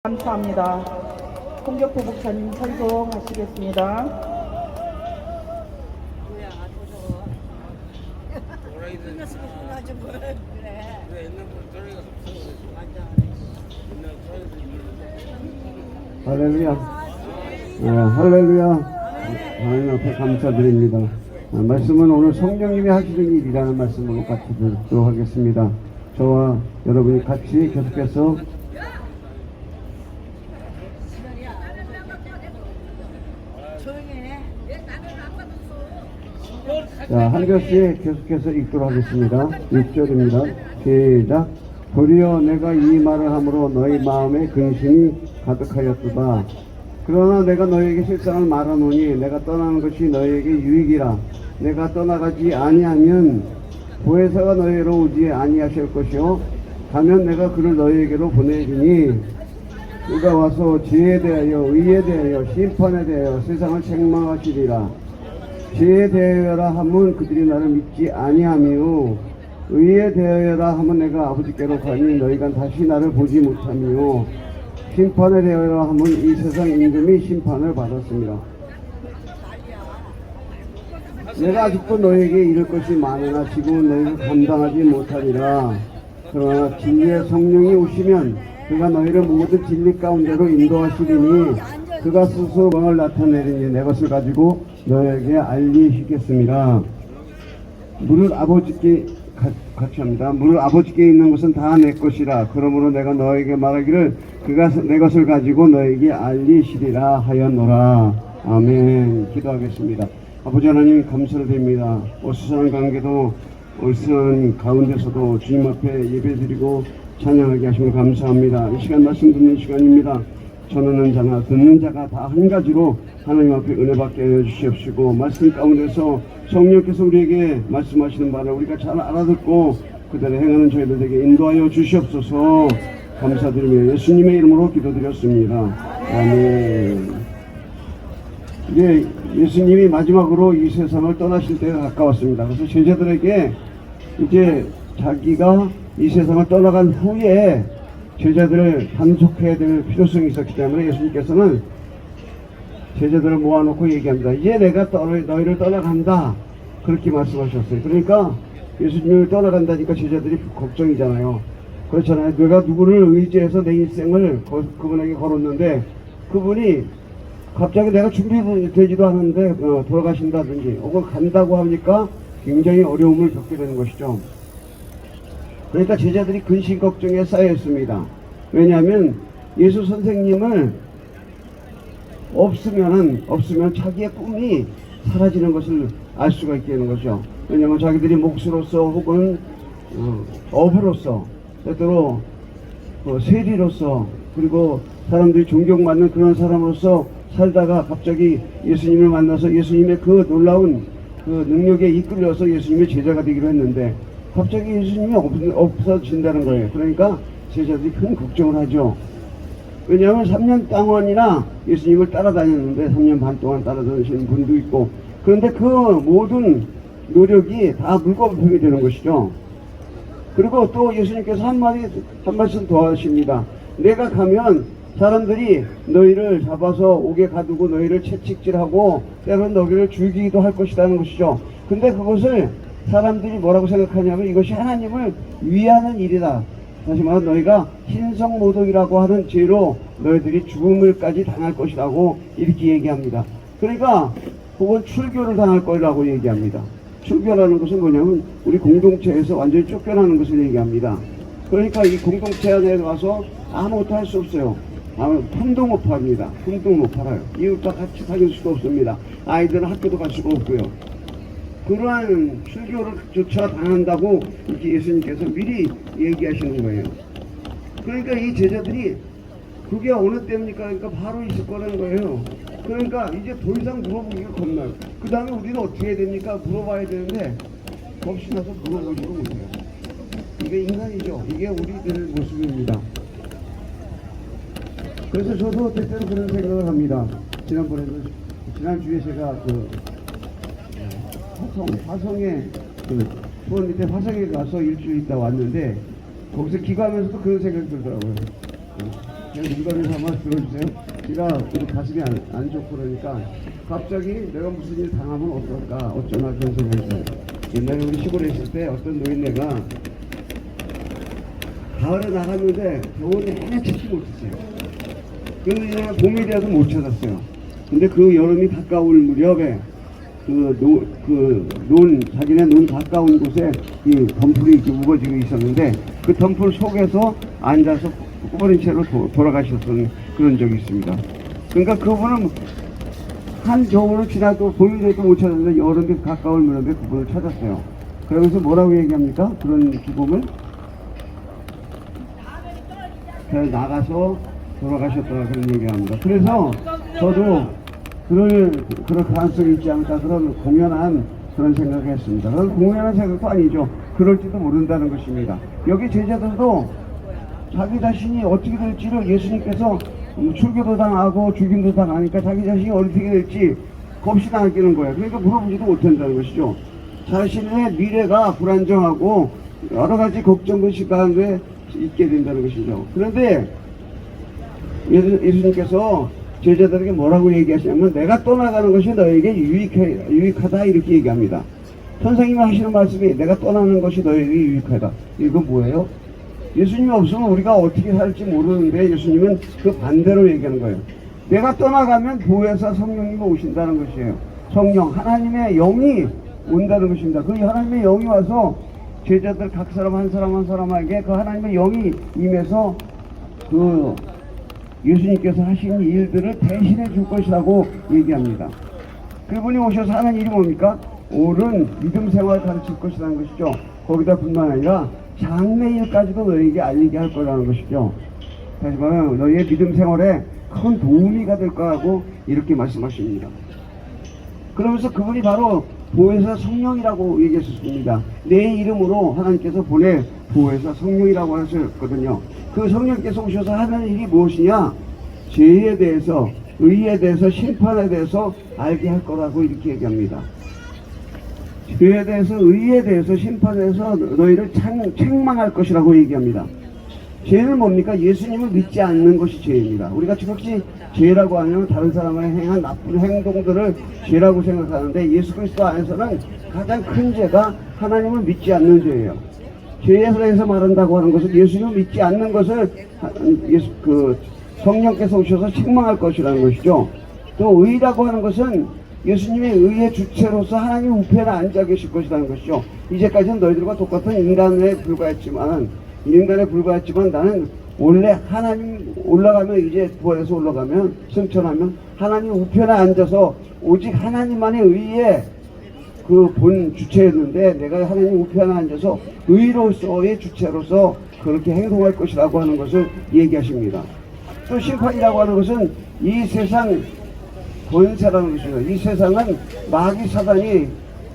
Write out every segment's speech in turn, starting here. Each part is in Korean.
감사합니다. 홍격포 목사님 찬송하시겠습니다. 할렐루야. 할렐루야. 하나님 앞에 감사드립니다. 말씀은 오늘 성령님이 하시는 일이라는 말씀으로 같이 듣도록 하겠습니다. 저와 여러분이 같이 계속해서 한 절씩 계속해서 읽도록 하겠습니다. 6절입니다. 시작. 도리어 내가 이 말을 함으로 너희 마음에 근심이 가득하였도다. 그러나 내가 너희에게 실상을 말하노니 내가 떠나는 것이 너희에게 유익이라. 내가 떠나가지 아니하면 보혜사가 너희로 오지 아니하실 것이요 가면 내가 그를 너희에게로 보내주니 그가 와서 지혜에 대하여 의에 대하여 심판에 대하여 세상을 책망하시리라. 지혜에 대하여라 하면 그들이 나를 믿지 아니하며 의에 대하여라 하면 내가 아버지께로 가니 너희가 다시 나를 보지 못하며 심판에 대하여라 하면 이 세상 임금이 심판을 받았습니다. 내가 아직도 너희에게 이를 것이 많으나 지금은 너희를 감당하지 못하리라. 그러나 진리의 성령이 오시면 그가 너희를 모든 진리 가운데로 인도하시리니 그가 스스로 왕을 나타내리니 내 것을 가지고 너에게 알리시겠습니다. 물을 아버지께 같이 합니다. 물을 아버지께 있는 것은 다 내 것이라. 그러므로 내가 너에게 말하기를 그가 내 것을 가지고 너에게 알리시리라 하였노라. 아멘. 기도하겠습니다. 아버지 하나님 감사를 드립니다. 어수선한 관계도 어수선한 가운데서도 주님 앞에 예배드리고 찬양하게 하시면 감사합니다. 이 시간 말씀 듣는 시간입니다. 전하는 자나 듣는 자가 다 한 가지로 하나님 앞에 은혜 받게 해주시옵시고 말씀 가운데서 성령께서 우리에게 말씀하시는 바를 우리가 잘 알아듣고 그대로 행하는 저희들에게 인도하여 주시옵소서. 감사드리며 예수님의 이름으로 기도드렸습니다. 아멘. 이제 예수님이 마지막으로 이 세상을 떠나실 때가 가까웠습니다. 그래서 제자들에게 이제 자기가 이 세상을 떠나간 후에 제자들을 단속해야 될 필요성이 있었기 때문에 예수님께서는 제자들을 모아놓고 얘기합니다. 이제 내가 너희를 떠나간다. 그렇게 말씀하셨어요. 그러니까 예수님을 떠나간다니까 제자들이 걱정이잖아요. 그렇잖아요. 내가 누구를 의지해서 내 인생을 그분에게 걸었는데 그분이 갑자기 내가 준비되지도 않은데 돌아가신다든지 혹은 간다고 하니까 굉장히 어려움을 겪게 되는 것이죠. 그러니까 제자들이 근심 걱정에 쌓여 있습니다. 왜냐하면 예수 선생님을 없으면 자기의 꿈이 사라지는 것을 알 수가 있게 되는 거죠. 왜냐하면 자기들이 몫으로서 혹은 어부로서 때때로 세리로서 그리고 사람들이 존경받는 그런 사람으로서 살다가 갑자기 예수님을 만나서 예수님의 그 놀라운 그 능력에 이끌려서 예수님의 제자가 되기로 했는데 갑자기 예수님이 없어진다는 거예요. 그러니까 제자들이 큰 걱정을 하죠. 왜냐하면 3년 동안이나 예수님을 따라다녔는데 3년 반 동안 따라다니시는 분도 있고 그런데 그 모든 노력이 다 물거품이 되는 것이죠. 그리고 또 예수님께서 한 말씀 더 하십니다. 내가 가면 사람들이 너희를 잡아서 옥에 가두고 너희를 채찍질하고 때로는 너희를 죽이기도 할 것이라는 것이죠. 근데 그것을 사람들이 뭐라고 생각하냐면 이것이 하나님을 위하는 일이다. 다시 말해 너희가 신성모독이라고 하는 죄로 너희들이 죽음을까지 당할 것이라고 이렇게 얘기합니다. 그러니까 혹은 출교를 당할 거라고 얘기합니다. 출교라는 것은 뭐냐면 우리 공동체에서 완전히 쫓겨나는 것을 얘기합니다. 그러니까 이 공동체 안에 가서 아무것도 할 수 없어요. 품도 못 팝니다. 품도 못 팔아요. 이웃과 같이 사귈 수도 없습니다. 아이들은 학교도 갈 수가 없고요. 그러한 출교를 조차 당한다고 이렇게 예수님께서 미리 얘기하시는 거예요. 그러니까 이 제자들이 그게 어느 때입니까? 그러니까 바로 있을 거라는 거예요. 그러니까 이제 더 이상 물어보기가 겁나요. 그 다음에 우리는 어떻게 해야 됩니까? 물어봐야 되는데 겁이 나서 물어보지도 못해요. 이게 인간이죠. 이게 우리들의 모습입니다. 그래서 저도 때때로 그런 생각을 합니다. 지난주에 제가 화성에 수원 밑에 화성에 가서 일주일 있다 왔는데 거기서 기가하면서도 그런 생각이 들더라고요. 제가 농담을 삼아 들어주세요. 제가 우리 가슴이 안 좋고 그러니까 갑자기 내가 무슨 일 당하면 어떨까 어쩌나 그런 생각이 들어요. 옛날에 우리 시골에 있을 때 어떤 노인네가 가을에 나갔는데 겨울에 내내 찾지 못했어요. 그래서 이제 봄이 돼서 못 찾았어요. 근데 그 여름이 가까울 무렵에 자기네 논 가까운 곳에 이 덤불이 이렇게 우거지고 있었는데 그 덤불 속에서 앉아서 꼬부린 채로 돌아가셨던 그런 적이 있습니다. 그러니까 그분은 한 겨울을 지나도 봄이 돼도 못 찾았는데 여름이 가까울 무렵에 그분을 찾았어요. 그러면서 뭐라고 얘기합니까? 그런 죽음을 나가서 돌아가셨다 그런 얘기합니다. 그래서 저도 그럴 가능성이 있지 않을까 그런 공연한 그런 생각을 했습니다. 그런 공연한 생각도 아니죠. 그럴지도 모른다는 것입니다. 여기 제자들도 자기 자신이 어떻게 될지를 예수님께서 출교도 당하고 죽임도 당하니까 자기 자신이 어떻게 될지 겁이 나기는 거예요. 그러니까 물어보지도 못한다는 것이죠. 자신의 미래가 불안정하고 여러 가지 걱정과 가운데 있게 된다는 것이죠. 그런데 예수님께서 제자들에게 뭐라고 얘기하시냐면 내가 떠나가는 것이 너에게 유익하다 이렇게 얘기합니다. 선생님이 하시는 말씀이 내가 떠나는 것이 너에게 유익하다. 이건 뭐예요? 예수님이 없으면 우리가 어떻게 살지 모르는데 예수님은 그 반대로 얘기하는 거예요. 내가 떠나가면 보혜사 성령님이 오신다는 것이에요. 성령 하나님의 영이 온다는 것입니다. 그 하나님의 영이 와서 제자들 각 사람 한 사람 한 사람에게 그 하나님의 영이 임해서 그 예수님께서 하신 일들을 대신해 줄 것이라고 얘기합니다. 그분이 오셔서 하는 일이 뭡니까? 옳은 믿음 생활을 가르칠 것이라는 것이죠. 거기다 뿐만 아니라 장래일까지도 너에게 알리게 할 거라는 것이죠. 다시 말하면 너희의 믿음 생활에 큰 도움이가 될 거라고 이렇게 말씀하십니다. 그러면서 그분이 바로 보혜사 성령이라고 얘기했었습니다. 내 이름으로 하나님께서 보내 보혜사 성령이라고 하셨거든요. 그 성령께서 오셔서 하는 일이 무엇이냐? 죄에 대해서, 의에 대해서, 심판에 대해서 알게 할 거라고 이렇게 얘기합니다. 죄에 대해서, 의에 대해서, 심판에 대해서 너희를 책망할 것이라고 얘기합니다. 죄는 뭡니까? 예수님을 믿지 않는 것이 죄입니다. 우리가 혹시 죄라고 하면 다른 사람을 행한 나쁜 행동들을 죄라고 생각하는데 예수 그리스도 안에서는 가장 큰 죄가 하나님을 믿지 않는 죄예요. 죄에 대해서 말한다고 하는 것은 예수님을 믿지 않는 것을 성령께서 오셔서 책망할 것이라는 것이죠. 또 의라고 하는 것은 예수님의 의의 주체로서 하나님 우편에 앉아 계실 것이라는 것이죠. 이제까지는 너희들과 똑같은 인간에 불과했지만 나는 원래 하나님 올라가면 이제 부활해서 올라가면 승천하면 하나님 우편에 앉아서 오직 하나님만의 의에 그 본 주체였는데 내가 하나님 우편에 앉아서 의로서의 주체로서 그렇게 행동할 것이라고 하는 것을 얘기하십니다. 또 심판이라고 하는 것은 이 세상 권세라는 것입니다. 이 세상은 마귀 사단이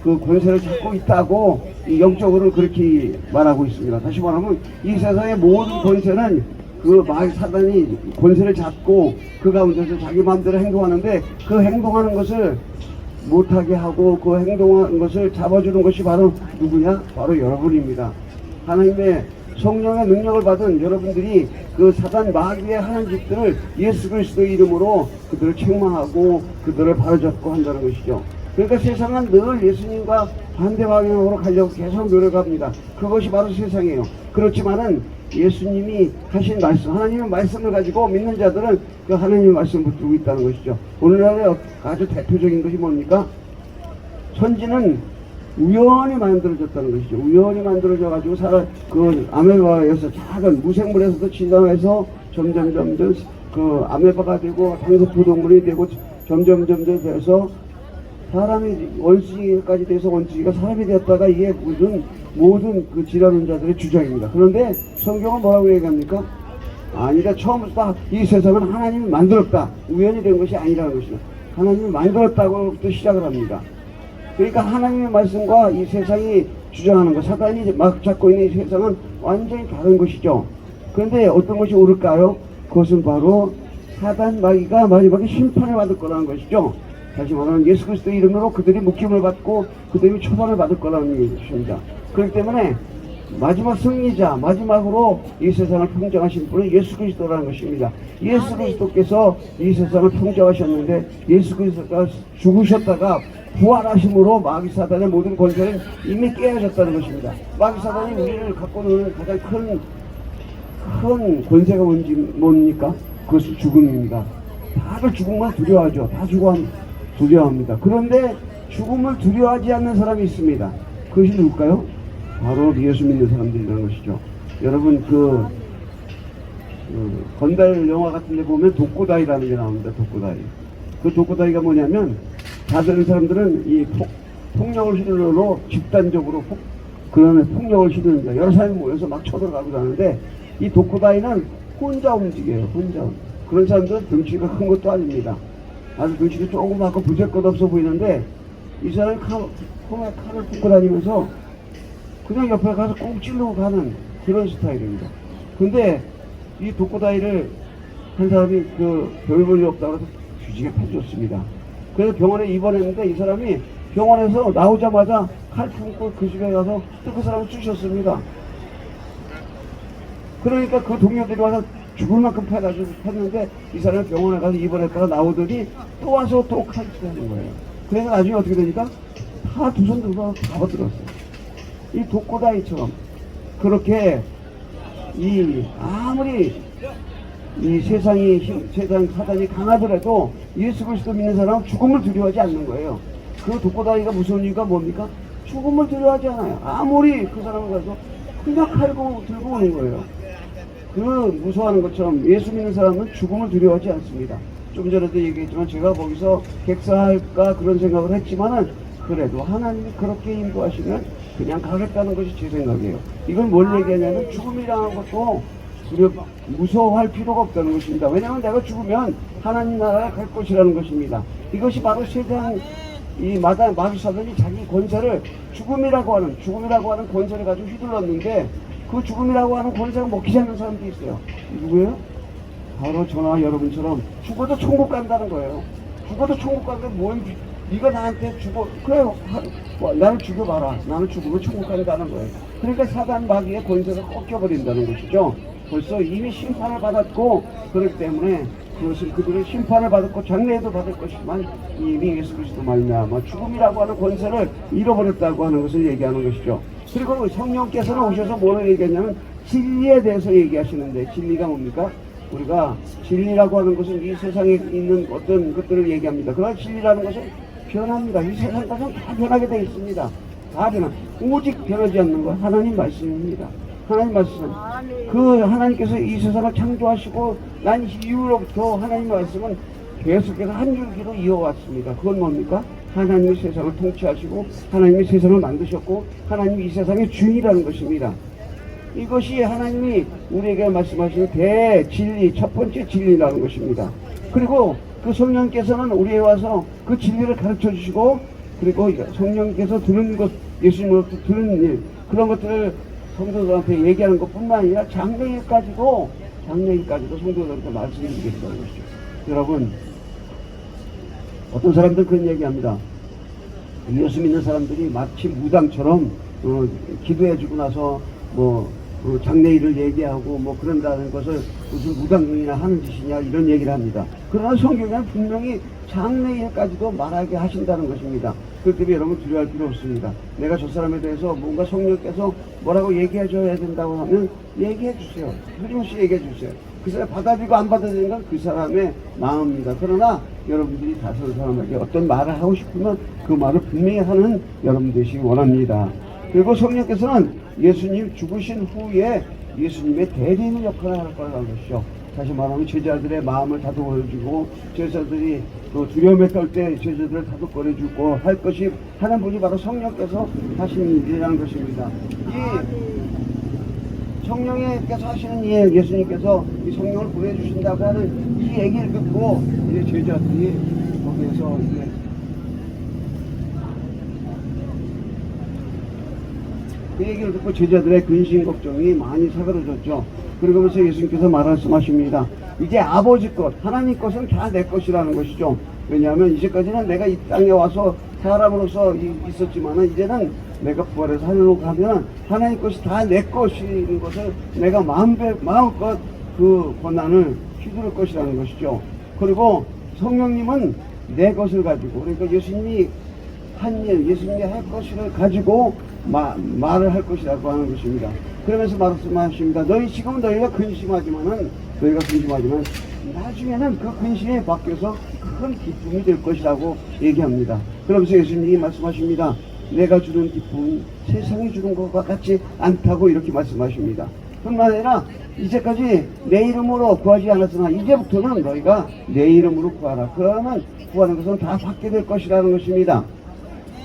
그 권세를 잡고 있다고 영적으로는 그렇게 말하고 있습니다. 다시 말하면 이 세상의 모든 권세는 그 마귀 사단이 권세를 잡고 그 가운데서 자기 마음대로 행동하는데 그 행동하는 것을 못하게 하고 그 행동하는 것을 잡아주는 것이 바로 누구냐? 바로 여러분입니다. 하나님의 성령의 능력을 받은 여러분들이 그 사단 마귀의 하는 짓들을 예수 그리스도의 이름으로 그들을 책망하고 그들을 바로잡고 한다는 것이죠. 그러니까 세상은 늘 예수님과 반대 방향으로 가려고 계속 노력합니다. 그것이 바로 세상이에요. 그렇지만은 예수님이 하신 말씀, 하나님의 말씀을 가지고 믿는 자들은 그 하나님의 말씀을 붙들고 있다는 것이죠. 오늘날에 아주 대표적인 것이 뭡니까? 천지는 우연히 만들어졌다는 것이죠. 우연히 만들어져 가지고 그 아메바에서 작은 무생물에서도 진화해서 점점 그 아메바가 되고 당석포동물이 되고 점점 돼서 사람이 원숭이까지 돼서 원숭이가 사람이 되었다가 이게 모든 그 질환자들의 주장입니다. 그런데 성경은 뭐라고 얘기합니까? 아니다. 처음부터 이 세상은 하나님이 만들었다. 우연히 된 것이 아니라는 것이죠. 하나님이 만들었다고부터 시작을 합니다. 그러니까 하나님의 말씀과 이 세상이 주장하는 것, 사단이 막 잡고 있는 이 세상은 완전히 다른 것이죠. 그런데 어떤 것이 옳을까요? 그것은 바로 사단 마귀가 마지막에 심판을 받을 거라는 것이죠. 다시 말하면 예수 그리스도의 이름으로 그들이 묶임을 받고 그들이 처벌을 받을 거라는 것입니다. 그렇기 때문에 마지막 승리자, 마지막으로 이 세상을 평정하신 분은 예수 그리스도라는 것입니다. 예수 그리스도께서 이 세상을 평정하셨는데 예수 그리스도가 죽으셨다가 부활하심으로 마귀 사단의 모든 권세를 이미 깨어졌다는 것입니다. 마귀 사단이 우리를 갖고 노는 가장 큰 권세가 뭡니까? 그것은 죽음입니다. 다들 죽음만 두려워하죠. 다 두려워합니다. 그런데 죽음을 두려워하지 않는 사람이 있습니다. 그것이 누굴까요? 바로 예수 믿는 사람들이라는 것이죠. 여러분 건달 영화 같은 데 보면 독고다이라는 게 나옵니다. 독고다이. 그 독고다이가 뭐냐면 다른 사람들은 이 폭력을 휘둘러 집단적으로 그런 폭력을 휘두릅니다. 여러 사람이 모여서 막 쳐들어가고 하는데 이 독고다이는 혼자 움직여요. 혼자. 그런 사람들은 덩치가 큰 것도 아닙니다. 아주 덩치가 조그맣고 부재껏없어 보이는데 이 사람이 손에 칼을 붓고 다니면서 그냥 옆에 가서 꼭 찔르고 가는 그런 스타일입니다. 근데 이 독고다이를 한 사람이 별 볼일 없다고 해서 뒤지게 패줬습니다. 그래서 병원에 입원했는데 이 사람이 병원에서 나오자마자 칼 품고 그 집에 가서 또 그 사람을 쑤셨습니다. 그러니까 그 동료들이 와서 죽을 만큼 패는데 이 사람이 병원에 가서 입원했다가 나오더니 또 와서 또 칼질을 하는 거예요. 그래서 나중에 어떻게 되니까 다 두 손 들고 다 버들었어요. 이 독고다이처럼 그렇게 아무리 이 세상 사단이 강하더라도 예수 그리스도 믿는 사람은 죽음을 두려워하지 않는 거예요. 그 독고다이가 무서운 이유가 뭡니까? 죽음을 두려워하지 않아요. 아무리 그 사람을 가서 그냥 칼고 들고 오는 거예요. 그 무서워하는 것처럼 예수 믿는 사람은 죽음을 두려워하지 않습니다. 좀 전에도 얘기했지만 제가 거기서 객사할까 그런 생각을 했지만은 그래도 하나님이 그렇게 인도하시면 그냥 가겠다는 것이 제 생각이에요. 이걸 뭘 얘기하냐면 죽음이라는 것도 무서워할 필요가 없다는 것입니다. 왜냐하면 내가 죽으면 하나님 나라에 갈 것이라는 것입니다. 이것이 바로 세상 마귀 사단이 자기 권세를 죽음이라고 하는 권세를 가지고 휘둘렀는데 그 죽음이라고 하는 권세가 먹히지 않는 사람도 있어요. 누구예요? 바로 저나 여러분처럼 죽어도 천국 간다는 거예요. 죽어도 천국 간다는 뭘 네가 나한테 그래 나를 죽여봐라. 나는 죽으면 천국 간다는 거예요. 그러니까 사단 마귀의 권세가 꺾여버린다는 것이죠. 벌써 이미 심판을 받았고 그렇기 때문에 그것은 그들은 심판을 받았고 장래에도 받을 것이지만 이미 예수 그리스도 말미암아 죽음이라고 하는 권세를 잃어버렸다고 하는 것을 얘기하는 것이죠. 그리고 성령께서는 오셔서 뭐를 얘기하냐면 진리에 대해서 얘기하시는데 진리가 뭡니까? 우리가 진리라고 하는 것은 이 세상에 있는 어떤 것들을 얘기합니다. 그러나 진리라는 것은 변합니다. 이 세상 것은 다 변하게 되어 있습니다. 다 오직 변하지 않는 것 하나님 말씀입니다. 하나님 말씀. 그 하나님께서 이 세상을 창조하시고 난 이후로부터 하나님 말씀은 계속해서 한 줄기로 이어왔습니다. 그건 뭡니까? 하나님이 세상을 통치하시고 하나님이 세상을 만드셨고 하나님이 이 세상의 주인이라는 것입니다. 이것이 하나님이 우리에게 말씀하시는 대진리, 첫 번째 진리라는 것입니다. 그리고 그 성령께서는 우리에 와서 그 진리를 가르쳐 주시고 그리고 성령께서 들은 것, 예수님으로부터 들은 일, 그런 것들을 성도들한테 얘기하는 것뿐만 아니라 장래일까지도 성도들한테 말씀드리겠다는 것이죠. 여러분, 어떤 사람들은 그런 얘기합니다. 예수 믿는 사람들이 마치 무당처럼 기도해주고 나서 장래일을 얘기하고 그런다는 것을 무슨 무당이나 하는 짓이냐 이런 얘기를 합니다. 그러나 성경에는 분명히 장래일까지도 말하게 하신다는 것입니다. 그렇기 때문에 여러분 두려워할 필요 없습니다. 내가 저 사람에 대해서 뭔가 성령께서 뭐라고 얘기해 줘야 된다고 하면 얘기해 주세요. 흐림없이 얘기해 주세요. 그 사람 받아들이고 안 받아들이는 건 그 사람의 마음입니다. 그러나 여러분들이 다른 사람에게 어떤 말을 하고 싶으면 그 말을 분명히 하는 여러분 되시기 원합니다. 그리고 성령께서는 예수님 죽으신 후에 예수님의 대리인 역할을 할 거라는 것이죠. 다시 말하면 제자들의 마음을 다독거려주고 제자들이 또 두려움에 떨 때 제자들을 다독거려주고 할 것이 하는 분이 바로 성령께서 하시는 일이라는 것입니다. 이 성령께서 하시는 일, 예수님께서 이 성령을 보내주신다고 하는 이 얘기를 듣고 이제 제자들이 거기에서 그 얘기를 듣고 제자들의 근심 걱정이 많이 사그러졌죠. 그러면서 예수님께서 말씀하십니다. 이제 아버지 것, 하나님 것은 다 내 것이라는 것이죠. 왜냐하면 이제까지는 내가 이 땅에 와서 사람으로서 있었지만은 이제는 내가 부활해서 하늘로 가면 하나님 것이 다 내 것인 것을 내가 마음껏 그 권한을 휘두를 것이라는 것이죠. 그리고 성령님은 내 것을 가지고, 그러니까 예수님이 한 일, 예수님이 할 것을 가지고 말을 할 것이라고 하는 것입니다. 그러면서 말씀하십니다. 너희가 근심하지만 나중에는 그 근심에 바뀌어서 큰 기쁨이 될 것이라고 얘기합니다. 그러면서 예수님이 말씀하십니다. 내가 주는 기쁨은 세상이 주는 것과 같지 않다고 이렇게 말씀하십니다. 뿐만 아니라 이제까지 내 이름으로 구하지 않았으나 이제부터는 너희가 내 이름으로 구하라. 그러면 구하는 것은 다 받게 될 것이라는 것입니다.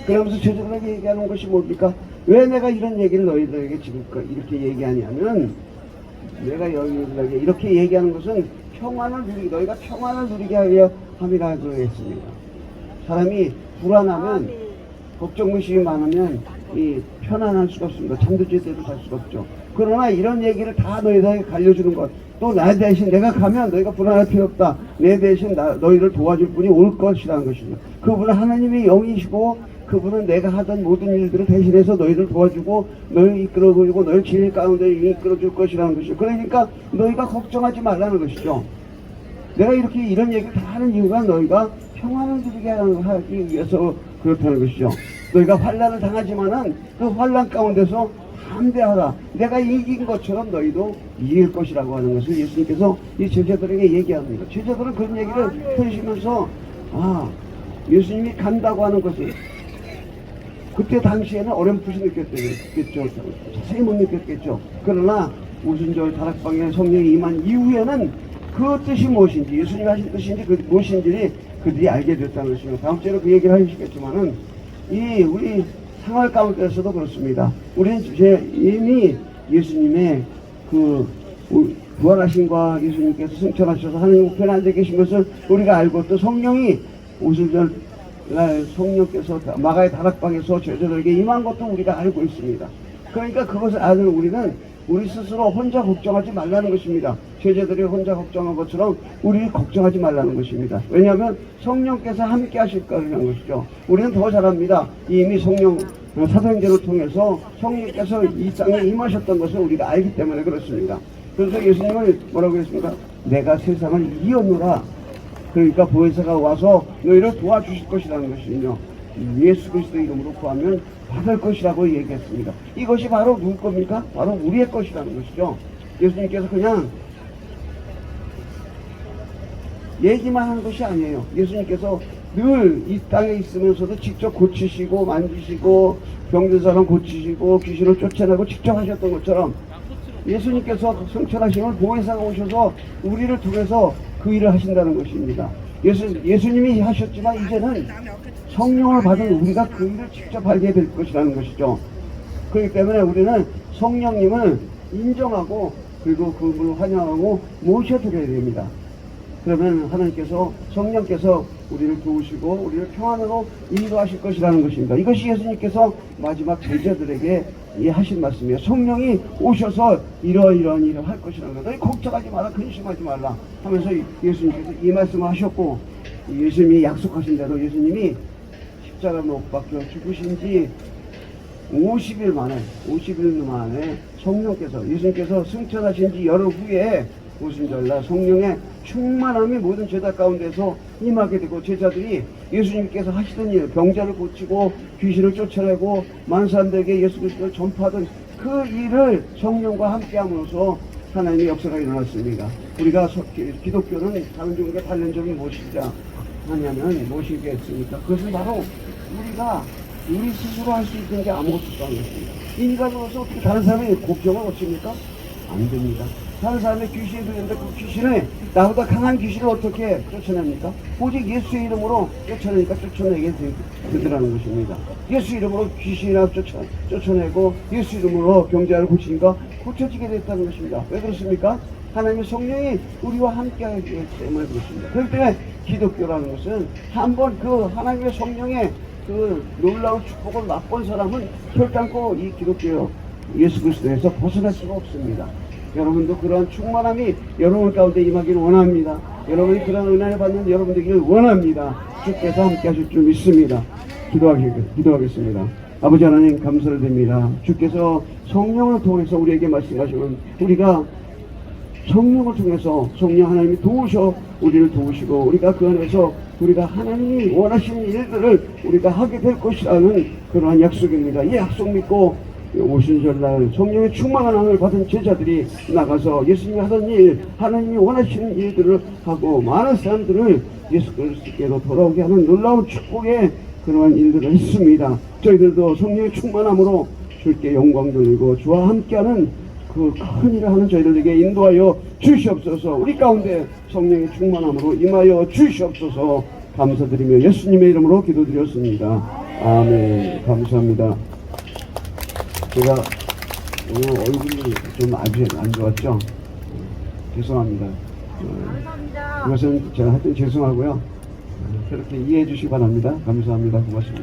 그러면서 제자들에게 얘기하는 것이 뭡니까? 왜 내가 이런 얘기를 너희들에게 지금 이렇게 얘기하냐면, 내가 너희들에게 이렇게 얘기하는 것은 너희가 평안을 누리게 하려 함이라고 했습니다. 사람이 불안하면, 걱정 의식이 많으면 편안할 수가 없습니다. 잠도 제대로 잘 수가 없죠. 그러나 이런 얘기를 다 너희들에게 알려주는 것, 또 나 대신 내가 가면 너희가 불안할 필요 없다. 내 대신 너희를 도와줄 분이 올 것이라는 것이죠. 그분은 하나님의 영이시고, 그분은 내가 하던 모든 일들을 대신해서 너희를 도와주고 너희를 이끌어주고 너희를 진리 가운데 이끌어줄 것이라는 것이죠. 그러니까 너희가 걱정하지 말라는 것이죠. 내가 이렇게 이런 얘기를 다 하는 이유가 너희가 평안을 누리게 하기 위해서 그렇다는 것이죠. 너희가 환난을 당하지만은 그 환난 가운데서 담대하라. 내가 이긴 것처럼 너희도 이길 것이라고 하는 것을 예수님께서 이 제자들에게 얘기합니다. 제자들은 그런 얘기를 들으시면서 예수님이 간다고 하는 것을 그때 당시에는 어렴풋이 느꼈겠죠. 자세히 못 느꼈겠죠. 그러나 오순절 다락방에 성령이 임한 이후에는 그 뜻이 무엇인지, 예수님이 하신 뜻인지 무엇인지 그들이 알게 됐다는 것입니다. 다음 주에는 그 얘기를 하시겠지만은 우리 생활 가운데서도 그렇습니다. 우리는 이미 예수님의 부활하신과 예수님께서 승천하셔서 하나님 우편에 앉아 계신 것을 우리가 알고, 또 성령이 오순절 성령께서 마가의 다락방에서 제자들에게 임한 것도 우리가 알고 있습니다. 그러니까 그것을 아는 우리는 우리 스스로 혼자 걱정하지 말라는 것입니다. 제자들이 혼자 걱정한 것처럼 우리 걱정하지 말라는 것입니다. 왜냐하면 성령께서 함께 하실 거라는 것이죠. 우리는 더 잘합니다. 이미 사도행전을 통해서 성령께서 이 땅에 임하셨던 것을 우리가 알기 때문에 그렇습니다. 그래서 예수님은 뭐라고 했습니까? 내가 세상을 이겼노라. 그러니까 보혜사가 와서 너희를 도와주실 것이라는 것이며, 예수 그리스도 이름으로 구하면 받을 것이라고 얘기했습니다. 이것이 바로 누구 겁니까? 바로 우리의 것이라는 것이죠. 예수님께서 그냥 얘기만 하는 것이 아니에요. 예수님께서 늘 이 땅에 있으면서도 직접 고치시고 만지시고 병든 사람 고치시고 귀신을 쫓아내고 직접 하셨던 것처럼, 예수님께서 성천하심을 보혜사가 오셔서 우리를 통해서 그 일을 하신다는 것입니다. 예수님이 하셨지만 이제는 성령을 받은 우리가 그 일을 직접 하게 될 것이라는 것이죠. 그렇기 때문에 우리는 성령님을 인정하고 그리고 그분을 환영하고 모셔드려야 됩니다. 그러면 하나님께서, 성령께서 우리를 도우시고 우리를 평안으로 인도하실 것이라는 것입니다. 이것이 예수님께서 마지막 제자들에게 하신 말씀이에요. 성령이 오셔서 이러이러한 일을 할 것이라는 것. 너희 걱정하지 마라, 근심하지 말라 하면서 예수님께서 이 말씀을 하셨고, 예수님이 약속하신 대로 예수님이 십자가 못 박혀 죽으신 지 50일 만에 예수님께서 승천하신 지 열흘 후에 오순절날 성령의 충만함이 모든 제자 가운데서 임하게 되고, 제자들이 예수님께서 하시던 일, 병자를 고치고 귀신을 쫓아내고 만사람들에게 예수 그리스도를 전파하던 그 일을 성령과 함께 함으로써 하나님의 역사가 일어났습니다. 우리가 기독교는 다른 종교가 다른 점이 무엇이냐 하냐면 무엇이겠습니까? 그것은 바로 우리 스스로 할 수 있는 게 아무것도 없다는 것입니다. 인간으로서 어떻게 다른 사람의 고병을 고칩니까? 안 됩니다. 다른 사람의 귀신이 들리는데 그 귀신을, 나보다 강한 귀신을 어떻게 쫓아냅니까? 오직 예수의 이름으로 쫓아내니까 쫓아내게 되더라는 것입니다. 예수 이름으로 귀신이나 쫓아내고 예수 이름으로 병자를 고치니까 고쳐지게 됐다는 것입니다. 왜 그렇습니까? 하나님의 성령이 우리와 함께 하기 때문에 그렇습니다. 그렇기 때문에 기독교라는 것은 한번 그 하나님의 성령의 그 놀라운 축복을 맛본 사람은 결단코 이 기독교 예수 그리스도에서 벗어날 수가 없습니다. 여러분도 그러한 충만함이 여러분 가운데 임하기를 원합니다. 여러분이 그런 은혜를 받는 여러분 되기를 원합니다. 주께서 함께 하실 줄 믿습니다. 기도하겠습니다. 아버지 하나님 감사를 드립니다. 주께서 성령을 통해서 우리에게 말씀하시면 우리가 성령을 통해서 성령 하나님이 도우셔 우리를 도우시고 우리가 그 안에서 우리가 하나님이 원하시는 일들을 우리가 하게 될 것이라는 그러한 약속입니다. 이 약속 믿고 오신 전날 성령의 충만한 안을 받은 제자들이 나가서 예수님이 하던 일, 하나님이 원하시는 일들을 하고 많은 사람들을 예수 그리스도께로 돌아오게 하는 놀라운 축복의 그러한 일들을 했습니다. 저희들도 성령의 충만함으로 주께 영광 돌리고 주와 함께하는 그 큰 일을 하는 저희들에게 인도하여 주시옵소서. 우리 가운데 성령의 충만함으로 임하여 주시옵소서. 감사드리며 예수님의 이름으로 기도드렸습니다. 아멘. 감사합니다. 제가 오늘 얼굴이 좀 아주 안 좋았죠? 죄송합니다. 이것은 제가 하여튼 죄송하고요. 그렇게 이해해 주시기 바랍니다. 감사합니다. 고맙습니다.